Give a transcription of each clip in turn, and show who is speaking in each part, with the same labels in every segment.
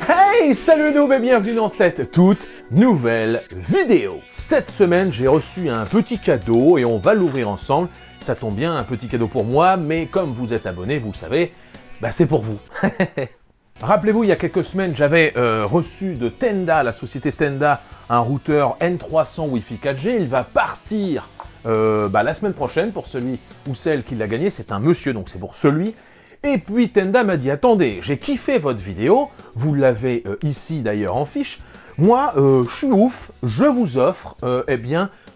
Speaker 1: Hey, salut noob et bienvenue dans cette toute nouvelle vidéo. Cette semaine, j'ai reçu un petit cadeau et on va l'ouvrir ensemble. Ça tombe bien, un petit cadeau pour moi, mais comme vous êtes abonné, vous le savez, bah c'est pour vous. Rappelez-vous, il y a quelques semaines, j'avais reçu de Tenda, la société Tenda, un routeur N300 Wi-Fi 4G. Il va partir la semaine prochaine pour celui ou celle qui l'a gagné. C'est un monsieur, donc c'est pour celui. Et puis Tenda m'a dit, attendez, j'ai kiffé votre vidéo, vous l'avez ici d'ailleurs en fiche. Moi, je suis ouf, je vous offre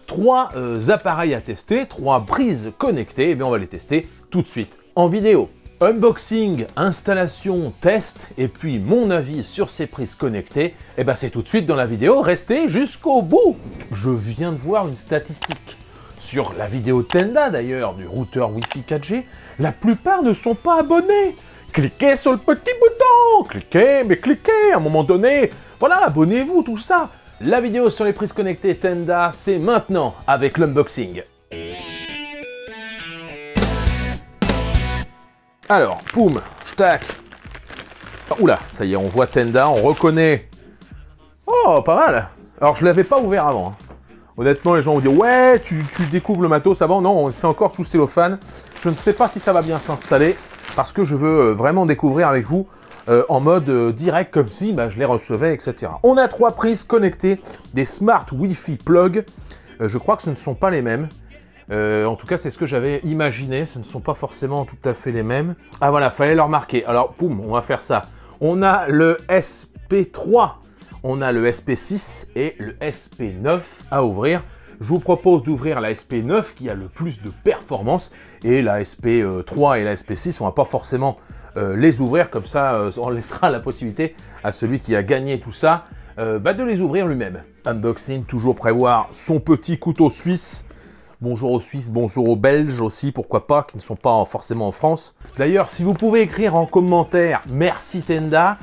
Speaker 1: trois appareils à tester, 3 prises connectées. Et bien on va les tester tout de suite en vidéo. Unboxing, installation, test, et puis mon avis sur ces prises connectées, et ben c'est tout de suite dans la vidéo, restez jusqu'au bout. Je viens de voir une statistique. Sur la vidéo Tenda d'ailleurs, du routeur Wi-Fi 4G, la plupart ne sont pas abonnés. Cliquez sur le petit bouton, cliquez, mais cliquez à un moment donné. Voilà, abonnez-vous, tout ça. La vidéo sur les prises connectées Tenda, c'est maintenant avec l'unboxing. Alors, poum, tac. Oula, ça y est, on voit Tenda, on reconnaît. Oh, pas mal. Alors, je ne l'avais pas ouvert avant. Hein. Honnêtement, les gens vont dire, ouais, tu découvres le matos avant. Non, c'est encore sous cellophane. Je ne sais pas si ça va bien s'installer, parce que je veux vraiment découvrir avec vous en mode direct, comme si je les recevais, etc. On a 3 prises connectées, des Smart Wi-Fi Plug. Je crois que ce ne sont pas les mêmes. En tout cas, c'est ce que j'avais imaginé. Ce ne sont pas forcément tout à fait les mêmes. Ah voilà, fallait leur marquer. Alors, poum, on va faire ça. On a le SP3, on a le SP6 et le SP9 à ouvrir. Je vous propose d'ouvrir la SP9 qui a le plus de performance. Et la SP3 et la SP6, on va pas forcément les ouvrir. Comme ça, on laissera la possibilité à celui qui a gagné tout ça de les ouvrir lui-même. Unboxing, toujours prévoir son petit couteau suisse. Bonjour aux Suisses, bonjour aux Belges aussi, pourquoi pas, qui ne sont pas forcément en France. D'ailleurs, si vous pouvez écrire en commentaire « Merci Tenda »,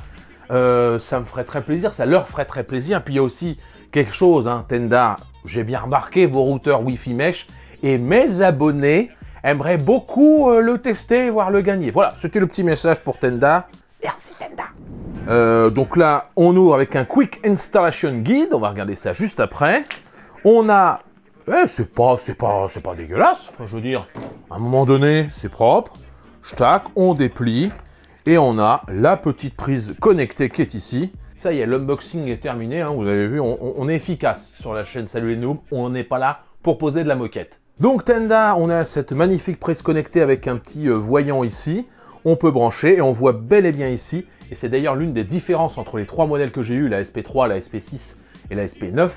Speaker 1: ça me ferait très plaisir, ça leur ferait très plaisir. Puis il y a aussi quelque chose, hein, Tenda, j'ai bien remarqué vos routeurs Wi-Fi Mesh, et mes abonnés aimeraient beaucoup le tester, voire le gagner. Voilà, c'était le petit message pour Tenda. Merci Tenda. Donc là, on ouvre avec un Quick Installation Guide, on va regarder ça juste après. On a... c'est pas dégueulasse, enfin, je veux dire, à un moment donné, c'est propre. Tac, on déplie et on a la petite prise connectée qui est ici. Ça y est, l'unboxing est terminé, hein, vous avez vu, on est efficace sur la chaîne Salut les noobs, on n'est pas là pour poser de la moquette. Donc Tenda, on a cette magnifique prise connectée avec un petit voyant ici. On peut brancher et on voit bel et bien ici, et c'est d'ailleurs l'une des différences entre les 3 modèles que j'ai eu, la SP3, la SP6 et la SP9,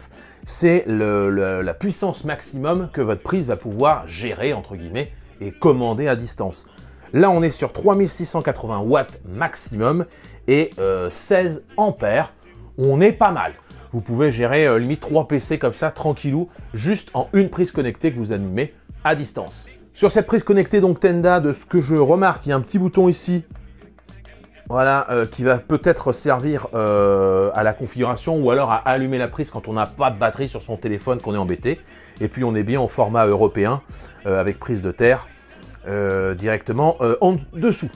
Speaker 1: c'est la puissance maximum que votre prise va pouvoir gérer, entre guillemets, et commander à distance. Là, on est sur 3680 watts maximum et 16 ampères. On est pas mal. Vous pouvez gérer limite 3 PC comme ça, tranquillou, juste en une prise connectée que vous animez à distance. Sur cette prise connectée, donc Tenda, de ce que je remarque, il y a un petit bouton ici. Voilà, qui va peut-être servir à la configuration ou alors à allumer la prise quand on n'a pas de batterie sur son téléphone, qu'on est embêté. Et puis on est bien en format européen, avec prise de terre directement en dessous.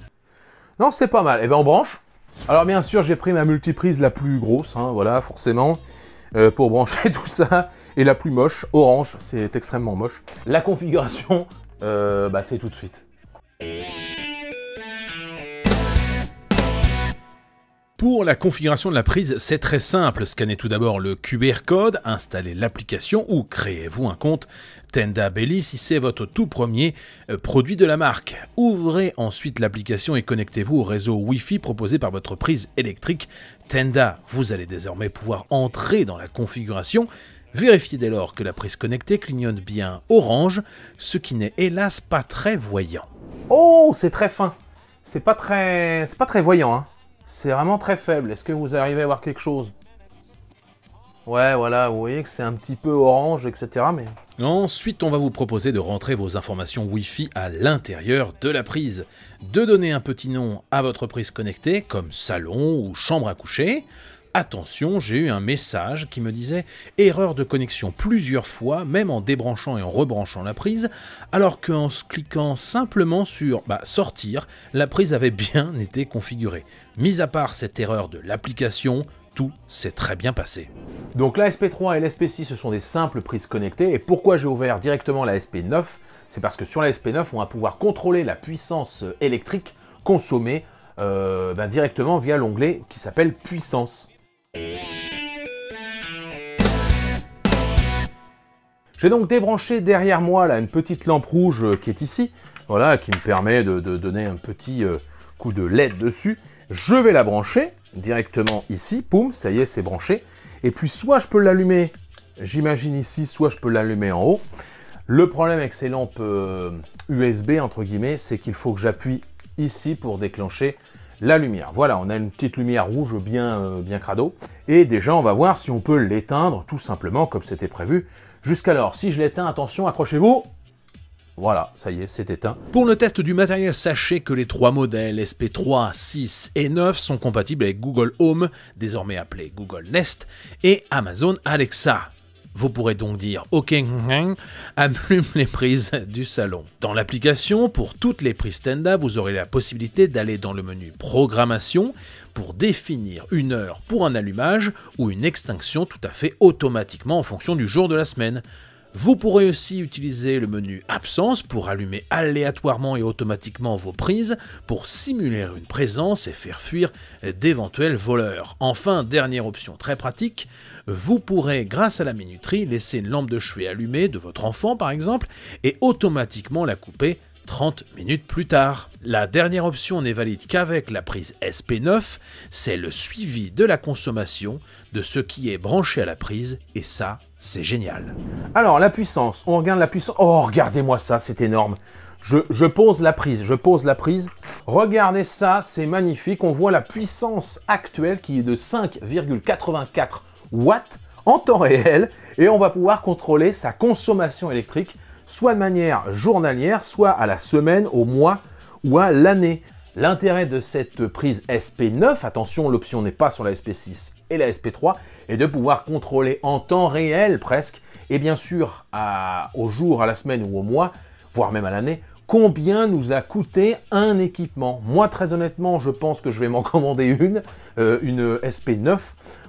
Speaker 1: Non, c'est pas mal. Et bien on branche. Alors bien sûr, j'ai pris ma multiprise la plus grosse, hein, voilà, forcément, pour brancher tout ça. Et la plus moche, orange, c'est extrêmement moche. La configuration, c'est tout de suite.
Speaker 2: Pour la configuration de la prise, c'est très simple. Scannez tout d'abord le QR code, installez l'application ou créez-vous un compte Tenda Belly si c'est votre tout premier produit de la marque. Ouvrez ensuite l'application et connectez-vous au réseau Wi-Fi proposé par votre prise électrique Tenda. Vous allez désormais pouvoir entrer dans la configuration. Vérifiez dès lors que la prise connectée clignote bien orange, ce qui n'est hélas pas très voyant.
Speaker 1: Oh, c'est très fin. C'est pas très voyant, hein. C'est vraiment très faible. Est-ce que vous arrivez à voir quelque chose? Ouais, voilà, vous voyez que c'est un petit peu orange, etc. Mais...
Speaker 2: Ensuite, on va vous proposer de rentrer vos informations Wi-Fi à l'intérieur de la prise, de donner un petit nom à votre prise connectée, comme salon ou chambre à coucher, attention, j'ai eu un message qui me disait « Erreur de connexion plusieurs fois, même en débranchant et en rebranchant la prise », alors qu'en cliquant simplement sur « Sortir », la prise avait bien été configurée. Mis à part cette erreur de l'application, tout s'est très bien passé.
Speaker 1: Donc la SP3 et la SP6, ce sont des simples prises connectées. Et pourquoi j'ai ouvert directement la SP9? C'est parce que sur la SP9, on va pouvoir contrôler la puissance électrique consommée directement via l'onglet qui s'appelle Puissance. J'ai donc débranché derrière moi là, une petite lampe rouge qui est ici, voilà, qui me permet de donner un petit coup de LED dessus. Je vais la brancher directement ici, poum, ça y est, c'est branché. Et puis soit je peux l'allumer, j'imagine ici, soit je peux l'allumer en haut. Le problème avec ces lampes USB, entre guillemets, c'est qu'il faut que j'appuie ici pour déclencher la lumière. Voilà, on a une petite lumière rouge bien crado. Et déjà, on va voir si on peut l'éteindre, tout simplement, comme c'était prévu jusqu'alors. Si je l'éteins, attention, accrochez-vous. Voilà, ça y est, c'est éteint.
Speaker 2: Pour le test du matériel, sachez que les 3 modèles SP3, 6 et 9 sont compatibles avec Google Home, désormais appelé Google Nest, et Amazon Alexa. Vous pourrez donc dire « OK, allume les prises du salon ». Dans l'application, pour toutes les prises Tenda, vous aurez la possibilité d'aller dans le menu « Programmation » pour définir une heure pour un allumage ou une extinction tout à fait automatiquement en fonction du jour de la semaine. Vous pourrez aussi utiliser le menu « Absence » pour allumer aléatoirement et automatiquement vos prises pour simuler une présence et faire fuir d'éventuels voleurs. Enfin, dernière option très pratique, vous pourrez, grâce à la minuterie, laisser une lampe de chevet allumée de votre enfant par exemple et automatiquement la couper 30 minutes plus tard. La dernière option n'est valide qu'avec la prise SP9, c'est le suivi de la consommation de ce qui est branché à la prise et ça, c'est génial.
Speaker 1: Alors la puissance, on regarde la puissance. Oh, regardez-moi ça, c'est énorme. Je pose la prise, Regardez ça, c'est magnifique. On voit la puissance actuelle qui est de 5,84 watts en temps réel et on va pouvoir contrôler sa consommation électrique soit de manière journalière, soit à la semaine, au mois ou à l'année. L'intérêt de cette prise SP9, attention, l'option n'est pas sur la SP6 et la SP3, est de pouvoir contrôler en temps réel presque, et bien sûr au jour, à la semaine ou au mois, voire même à l'année, combien nous a coûté un équipement. Moi, très honnêtement, je pense que je vais m'en commander une SP9,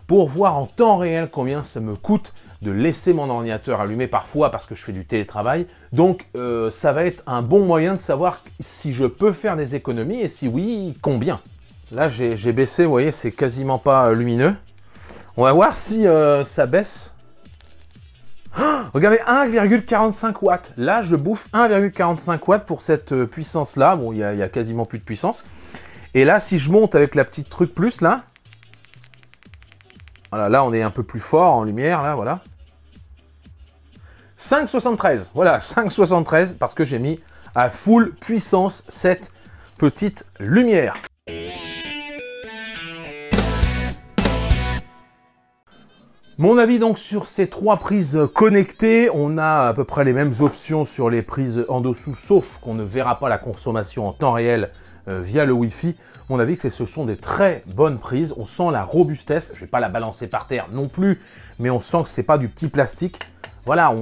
Speaker 1: pour voir en temps réel combien ça me coûte de laisser mon ordinateur allumé parfois parce que je fais du télétravail. Donc ça va être un bon moyen de savoir si je peux faire des économies et si oui, combien. Là j'ai baissé, vous voyez, c'est quasiment pas lumineux. On va voir si ça baisse. Oh, regardez, 1,45 watts. Là je bouffe 1,45 watts pour cette puissance là. Bon, il y a quasiment plus de puissance. Et là si je monte avec la petite truc plus là, voilà, là on est un peu plus fort en lumière, là, voilà. 5,73, voilà, 5,73 parce que j'ai mis à full puissance cette petite lumière. Mon avis donc sur ces 3 prises connectées, on a à peu près les mêmes options sur les prises en dessous, sauf qu'on ne verra pas la consommation en temps réel via le Wi-Fi. Mon avis que ce sont des très bonnes prises, on sent la robustesse, je ne vais pas la balancer par terre non plus, mais on sent que c'est pas du petit plastique. Voilà,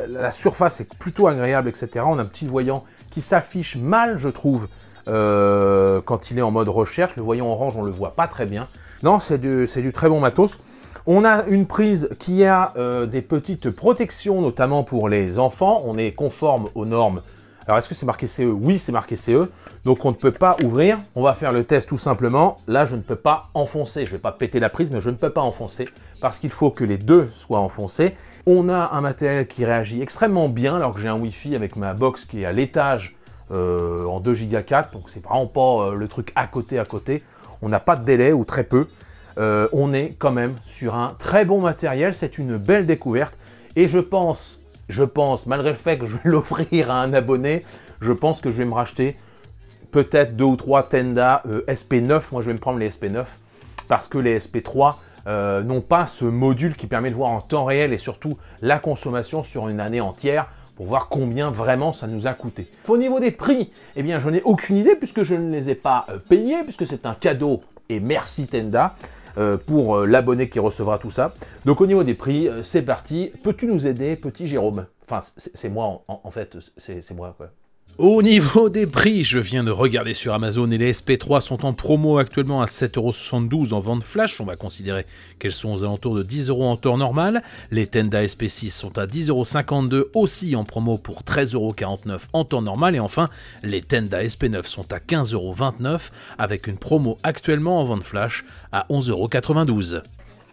Speaker 1: la surface est plutôt agréable, etc. On a un petit voyant qui s'affiche mal, je trouve, quand il est en mode recherche. Le voyant orange, on ne le voit pas très bien. Non, c'est du très bon matos. On a une prise qui a des petites protections, notamment pour les enfants. On est conforme aux normes. Alors, est-ce que c'est marqué CE? Oui, c'est marqué CE. Donc, on ne peut pas ouvrir. On va faire le test tout simplement. Là, je ne peux pas enfoncer. Je ne vais pas péter la prise, mais je ne peux pas enfoncer parce qu'il faut que les deux soient enfoncés. On a un matériel qui réagit extrêmement bien alors que j'ai un Wi-Fi avec ma box qui est à l'étage en 2 Go 4. Donc, c'est vraiment pas le truc à côté. On n'a pas de délai ou très peu. On est quand même sur un très bon matériel. C'est une belle découverte. Et je pense, malgré le fait que je vais l'offrir à un abonné, je pense que je vais me racheter peut-être 2 ou 3 Tenda SP9. Moi, je vais me prendre les SP9 parce que les SP3 n'ont pas ce module qui permet de voir en temps réel et surtout la consommation sur une année entière pour voir combien vraiment ça nous a coûté. Au niveau des prix, eh bien, je n'ai aucune idée puisque je ne les ai pas payés, puisque c'est un cadeau et merci Tenda. pour l'abonné qui recevra tout ça. Donc au niveau des prix, c'est parti. Peux-tu nous aider, petit Jérôme? Enfin, c'est moi, en fait, c'est moi, quoi.
Speaker 2: Au niveau des prix, je viens de regarder sur Amazon et les SP3 sont en promo actuellement à 7,72 € en vente flash. On va considérer qu'elles sont aux alentours de 10 € en temps normal. Les Tenda SP6 sont à 10,52 € aussi en promo pour 13,49 € en temps normal. Et enfin, les Tenda SP9 sont à 15,29 € avec une promo actuellement en vente flash à 11,92 €.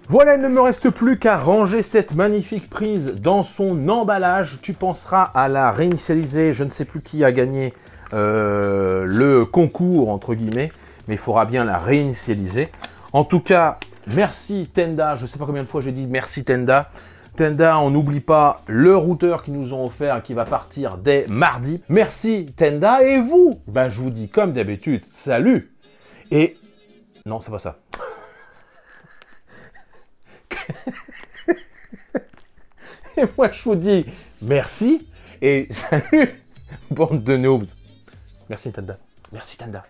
Speaker 1: Voilà, il ne me reste plus qu'à ranger cette magnifique prise dans son emballage. Tu penseras à la réinitialiser. Je ne sais plus qui a gagné le concours, entre guillemets, mais il faudra bien la réinitialiser. En tout cas, merci Tenda. Je ne sais pas combien de fois j'ai dit merci Tenda. Tenda, on n'oublie pas le routeur qu'ils nous ont offert et qui va partir dès mardi. Merci Tenda. Et vous, ben, je vous dis comme d'habitude, salut. Et non, c'est pas ça. Et moi je vous dis merci et salut, bande de noobs. Merci Tenda. Merci Tenda.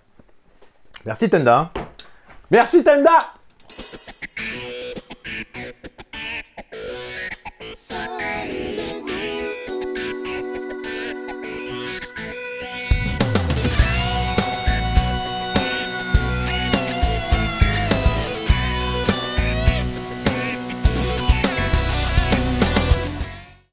Speaker 1: Merci Tenda. Merci Tenda.